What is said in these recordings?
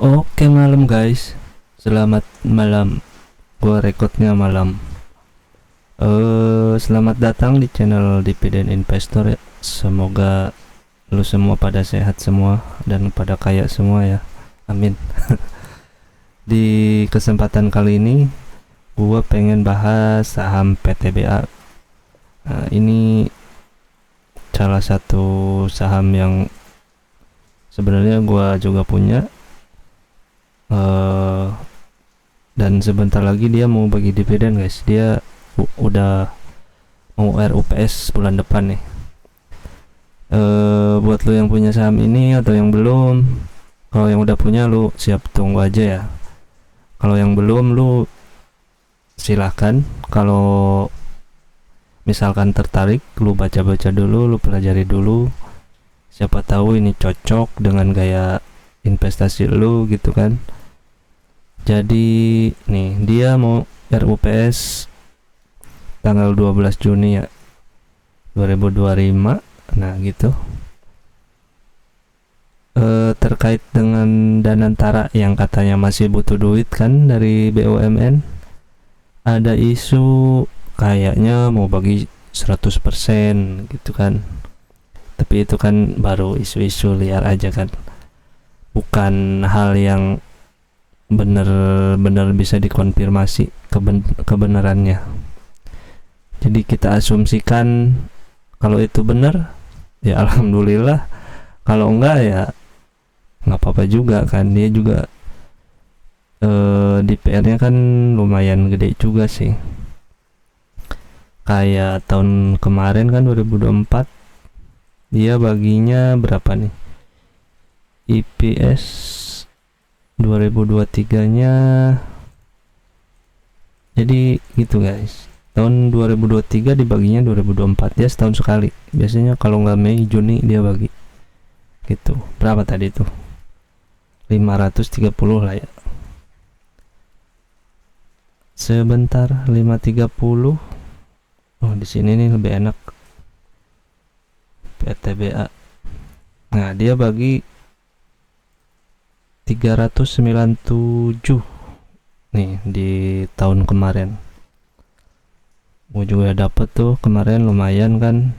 Oke malam guys, selamat malam. Gua rekodnya malam. Selamat datang di channel Dividen Investor ya. Semoga lu semua pada sehat semua dan pada kaya semua ya. Amin. Di kesempatan kali ini gua pengen bahas saham PTBA. Ini salah satu saham yang sebenarnya gua juga punya. Dan sebentar lagi dia mau bagi dividen guys. Dia udah mau RUPS bulan depan nih. Buat lu yang punya saham ini atau yang belum, kalau yang udah punya lu siap tunggu aja ya. Kalau yang belum lu silahkan. Kalau misalkan tertarik, lu baca-baca dulu, lu pelajari dulu. Siapa tahu ini cocok dengan gaya investasi lu gitu kan. Jadi nih dia mau RUPS tanggal 12 Juni ya 2025. Nah gitu. Terkait dengan Danantara yang katanya masih butuh duit kan dari BUMN, ada isu kayaknya mau bagi 100% gitu kan. Tapi itu kan baru isu-isu liar aja kan, bukan hal yang benar-benar bisa dikonfirmasi kebenarannya. Jadi kita asumsikan kalau itu benar ya alhamdulillah, kalau enggak ya nggak apa-apa juga kan. Dia juga DPR-nya kan lumayan gede juga sih. Kayak tahun kemarin kan 2024 dia baginya berapa nih EPS 2023 nya. Jadi gitu guys, tahun 2023 dibaginya 2024, dia setahun sekali biasanya. Kalau nggak Mei Juni dia bagi gitu. Berapa tadi tuh, 530 lah ya. Sebentar, 530. Oh di sini nih lebih enak, PTBA. Nah dia bagi 397 nih di tahun kemarin. Gue juga dapet tuh kemarin, lumayan kan.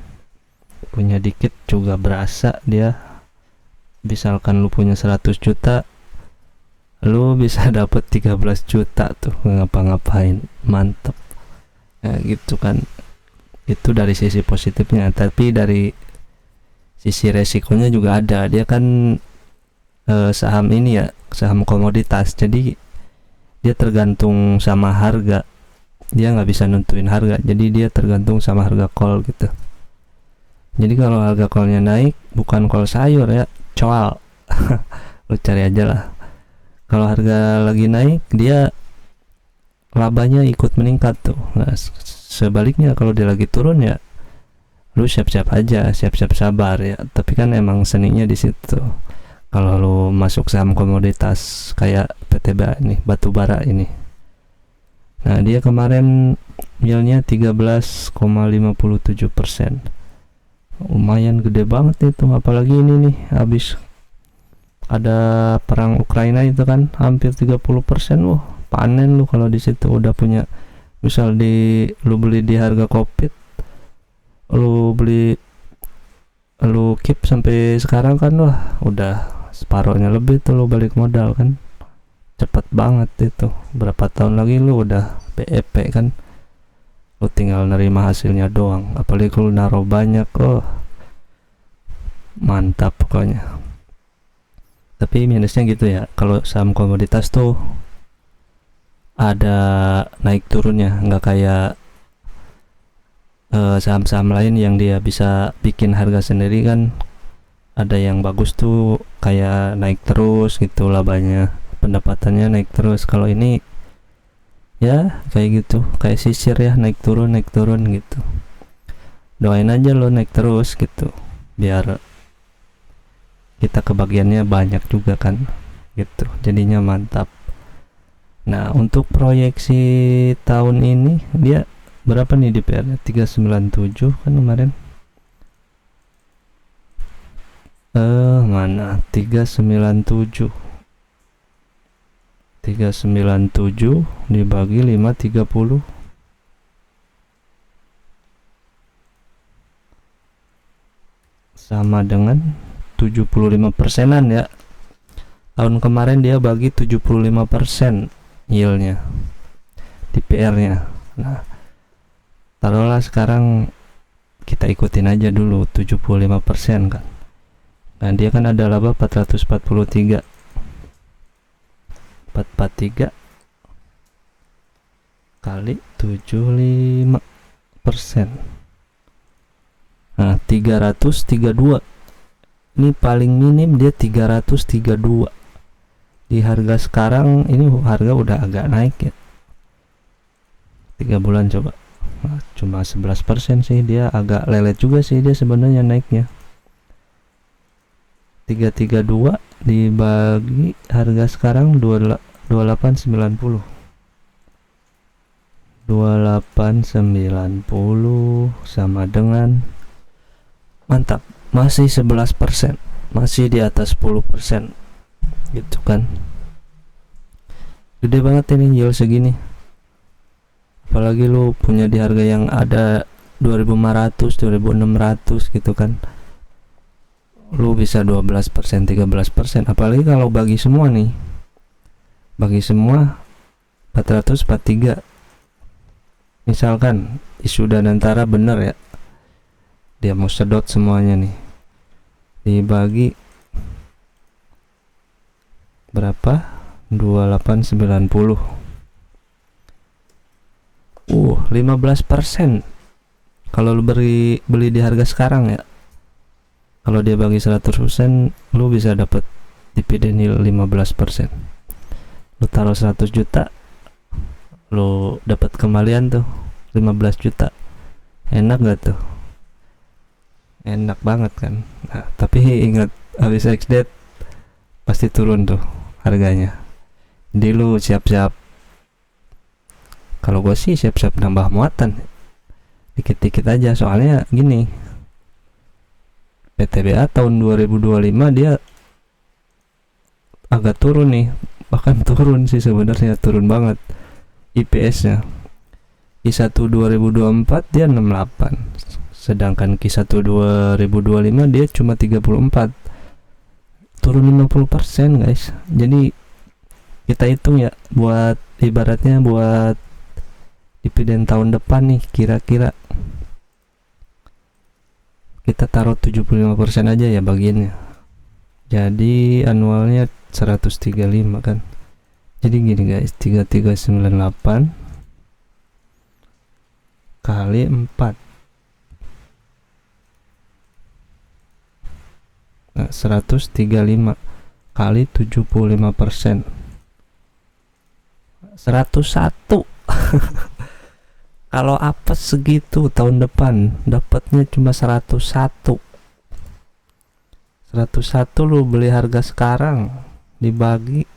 Punya dikit juga berasa dia. Misalkan lu punya 100 juta, lu bisa dapet 13 juta tuh ngapa-ngapain. Mantep ya gitu kan. Itu dari sisi positifnya. Tapi dari sisi resikonya juga ada. Dia kan saham ini ya, saham komoditas. Jadi dia tergantung sama harga. Dia nggak bisa nentuin harga. Jadi dia tergantung sama harga call gitu. Jadi kalau harga callnya naik, bukan call sayur ya, coal. Lu cari aja lah. Kalau harga lagi naik, dia labanya ikut meningkat tuh. Nah, sebaliknya kalau dia lagi turun ya, lu siap-siap aja, siap-siap sabar ya. Tapi kan emang seninya di situ. Kalau lu masuk saham komoditas kayak PTBA nih, batu bara ini. Nah dia kemarin yieldnya 13,57%. Lumayan gede banget itu. Apalagi ini nih, habis ada perang Ukraina itu kan, hampir 30%. Wah panen lu kalau di situ udah punya. Misal lu beli di harga Covid, lu keep sampai sekarang kan, wah udah separohnya lebih tuh lu balik modal kan. Cepet banget itu. Berapa tahun lagi lu udah PEP kan. Lu tinggal nerima hasilnya doang. Apalagi lu naruh banyak, oh mantap pokoknya. Tapi minusnya gitu ya, kalau saham komoditas tuh ada naik turunnya, nggak kayak saham-saham lain yang dia bisa bikin harga sendiri kan. Ada yang bagus tuh kayak naik terus gitu labanya, pendapatannya naik terus. Kalau ini ya kayak gitu, kayak sisir ya, naik turun gitu. Doain aja lo naik terus gitu, biar kita kebagiannya banyak juga kan gitu, jadinya mantap. Nah untuk proyeksi tahun ini dia berapa nih DPR-nya? 397 kan kemarin. Mana 397 397 dibagi 530 sama dengan 75%an ya. Tahun kemarin dia bagi 75% yieldnya di PR-nya. Nah, taruhlah sekarang kita ikutin aja dulu 75% kan. Nah, dia kan ada laba 443 kali 75%. Nah, 332. Ini paling minim dia 332. Di harga sekarang ini harga udah agak naik ya. 3 bulan coba. Nah, cuma 11% sih, dia agak lelet juga sih dia sebenarnya naiknya. 332 dibagi harga sekarang 2890. 2890 sama dengan, mantap, masih 11%, masih di atas 10% gitu kan. Gede banget ini yield segini, apalagi lu punya di harga yang ada 2500 2600 gitu kan, lu bisa 12% 13%. Apalagi kalau bagi semua nih, bagi semua 443, misalkan isu Danantara bener ya, dia mau sedot semuanya nih, dibagi berapa, 2890, 15%. Kalau lu beli di harga sekarang ya, kalau dia bagi 100%, lu bisa dapat dividen yield 15%. Lu taruh 100 juta, lu dapat kembalian tuh 15 juta. Enak gak tuh? Enak banget kan. Nah, tapi ingat, habis ex-date pasti turun tuh harganya. Jadi lu siap-siap. Kalau gue sih siap-siap nambah muatan dikit-dikit aja, soalnya gini, PTBA tahun 2025 dia agak turun nih, bahkan turun sih sebenarnya, turun banget IPS-nya. Q1 2024 dia 68, sedangkan Q1 2025 dia cuma 34, turun 50% guys. Jadi kita hitung ya, buat ibaratnya buat dividen tahun depan nih, kira-kira kita taruh 75% aja ya bagiannya, jadi annualnya 135 kan. Jadi gini guys, 3398 kali 4, nah 135 kali 75%, 101. Kalau apes segitu tahun depan dapatnya cuma 101. 101 lu beli harga sekarang dibagi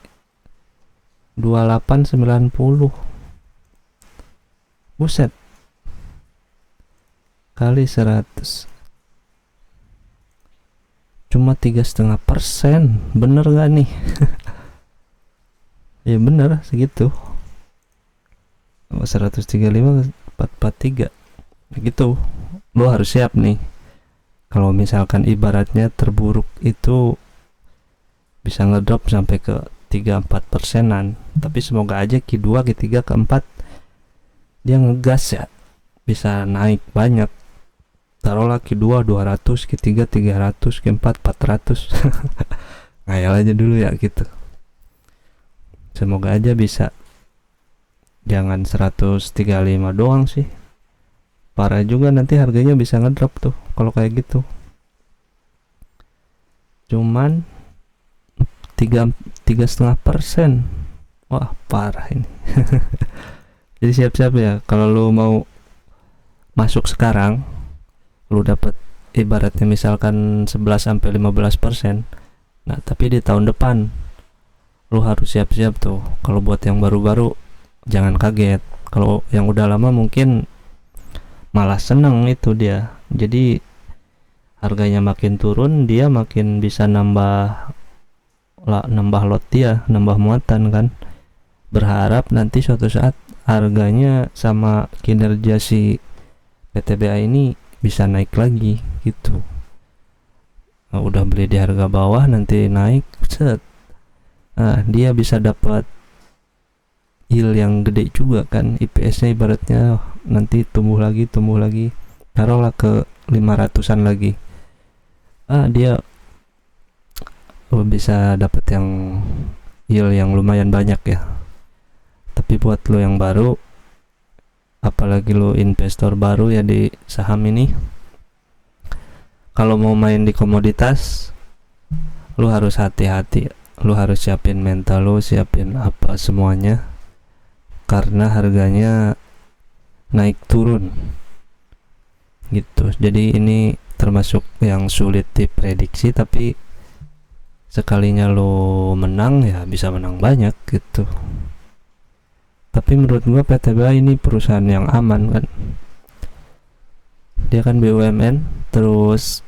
2890, buset, kali 100 cuma 3,5%. Bener gak nih? Ya bener segitu. 135 443 gitu. Lo harus siap nih, kalau misalkan ibaratnya terburuk itu bisa ngedrop sampai ke 3-4%an. Tapi semoga aja Q2, Q3, Q4 dia ngegas ya, bisa naik banyak. Taruhlah Q2 200, Q3 300, Q4 400. Ngayal aja dulu ya gitu. Semoga aja bisa, jangan 135 doang sih, parah juga nanti harganya bisa ngedrop tuh kalau kayak gitu. Cuman 3,5%, wah parah ini. Jadi siap-siap ya, kalau lu mau masuk sekarang, lu dapat ibaratnya misalkan 11-15%. Nah tapi di tahun depan lu harus siap-siap tuh. Kalau buat yang baru-baru jangan kaget, kalau yang udah lama mungkin malah seneng itu dia. Jadi harganya makin turun, dia makin bisa nambah lot dia, nambah muatan kan. berharap nanti suatu saat harganya sama kinerja si PTBA ini bisa naik lagi gitu. Nah, udah beli di harga bawah nanti naik set, nah dia bisa dapat yield yang gede juga kan, IPS-nya ibaratnya nanti tumbuh lagi taruhlah ke 500-an lagi, dia bisa dapat yang yield yang lumayan banyak ya. Tapi buat lo yang baru, apalagi lo investor baru ya di saham ini, kalau mau main di komoditas lo harus hati-hati, lo harus siapin mental, lo siapin apa semuanya, karena harganya naik turun gitu. Jadi ini termasuk yang sulit diprediksi, tapi sekalinya lo menang ya bisa menang banyak gitu. Tapi menurut gua PTBA ini perusahaan yang aman kan, dia kan BUMN, terus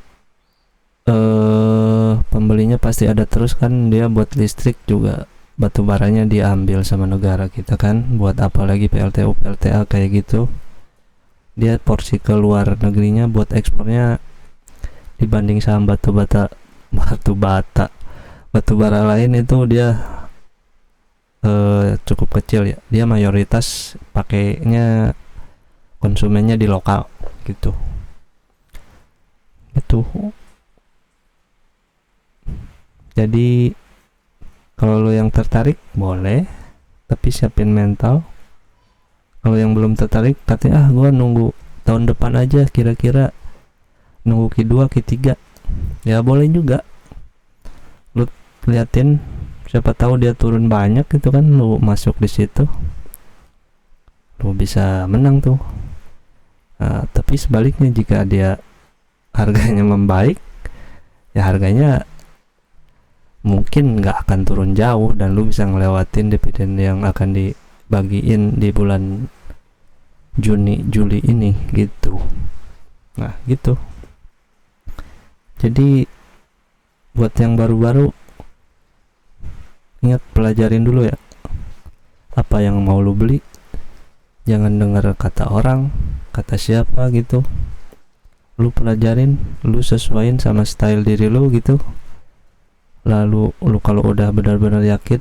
pembelinya pasti ada terus kan, dia buat listrik juga, batu baranya diambil sama negara kita kan, buat apa lagi PLTU PLTA kayak gitu. Dia porsi ke luar negerinya buat ekspornya dibanding saham batu bara lain itu dia cukup kecil ya. Dia mayoritas pakainya konsumennya di lokal gitu. Itu jadi kalau lo yang tertarik boleh, tapi siapin mental. Kalau yang belum tertarik katanya gua nunggu tahun depan aja, kira-kira nunggu Q2 Q3 ya boleh juga. Lu liatin, siapa tahu dia turun banyak gitu kan, lu masuk di situ lu bisa menang tuh. Tapi sebaliknya jika dia harganya membaik ya harganya mungkin nggak akan turun jauh dan lu bisa ngelewatin dividen yang akan dibagiin di bulan Juli ini gitu. Nah gitu. Jadi buat yang baru-baru, ingat pelajarin dulu ya apa yang mau lu beli, jangan dengar kata orang, kata siapa gitu. Lu pelajarin, lu sesuaiin sama style diri lu gitu. Lalu lu kalau udah benar-benar yakin,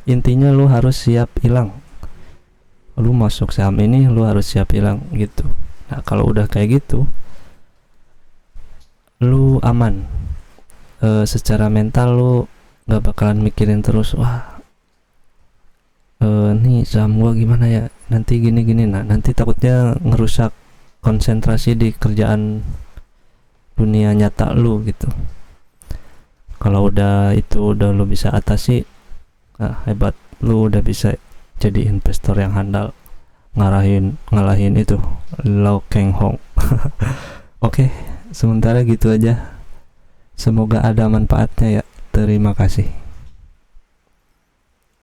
intinya lu harus siap hilang. Lu masuk saham ini lu harus siap hilang gitu. Nah kalau udah kayak gitu lu aman. Secara mental lu gak bakalan mikirin terus, wah nih saham gua gimana ya, nanti gini-gini. Nah nanti takutnya ngerusak konsentrasi di kerjaan dunia nyata lu gitu. Kalau udah lu bisa atasi, hebat, lu udah bisa jadi investor yang handal, ngalahin itu Lau Keng Hong. Oke, sementara gitu aja. Semoga ada manfaatnya ya. Terima kasih.